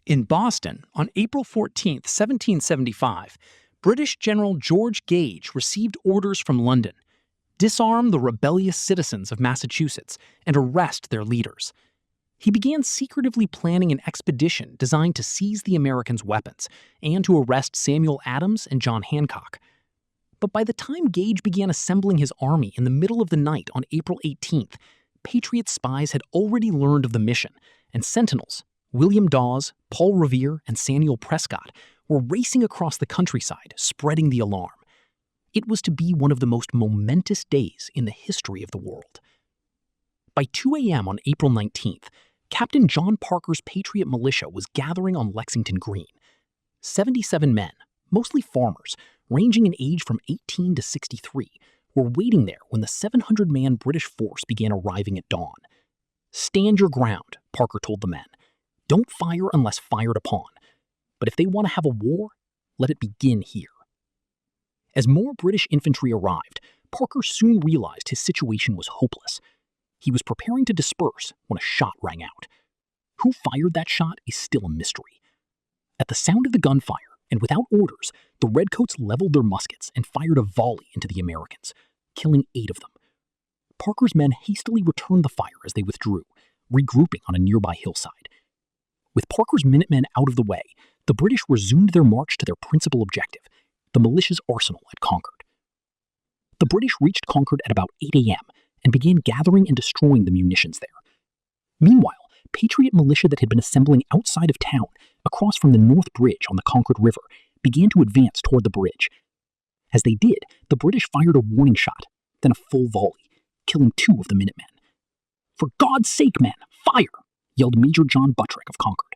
In Boston, on April 14, 1775, British General George Gage received orders from London: disarm the rebellious citizens of Massachusetts and arrest their leaders. He began secretively planning an expedition designed to seize the Americans' weapons and to arrest Samuel Adams and John Hancock. But by the time Gage began assembling his army in the middle of the night on April 18th, Patriot spies had already learned of the mission, and sentinels, William Dawes, Paul Revere, and Samuel Prescott, were racing across the countryside, spreading the alarm. It was to be one of the most momentous days in the history of the world. By 2 a.m. on April 19th, Captain John Parker's Patriot militia was gathering on Lexington Green. 77 men, mostly farmers, ranging in age from 18 to 63, were waiting there when the 700-man British force began arriving at dawn. "Stand your ground," Parker told the men. "Don't fire unless fired upon. But if they want to have a war, let it begin here." As more British infantry arrived, Parker soon realized his situation was hopeless. He was preparing to disperse when a shot rang out. Who fired that shot is still a mystery. At the sound of the gunfire, and without orders, the Redcoats leveled their muskets and fired a volley into the Americans, killing 8 of them. Parker's men hastily returned the fire as they withdrew, regrouping on a nearby hillside. With Parker's Minutemen out of the way, the British resumed their march to their principal objective, the militia's arsenal at Concord. The British reached Concord at about 8 a.m. and began gathering and destroying the munitions there. Meanwhile, Patriot militia that had been assembling outside of town, across from the North Bridge on the Concord River, began to advance toward the bridge. As they did, the British fired a warning shot, then a full volley, killing 2 of the Minutemen. "For God's sake, men, fire!" yelled Major John Buttrick of Concord.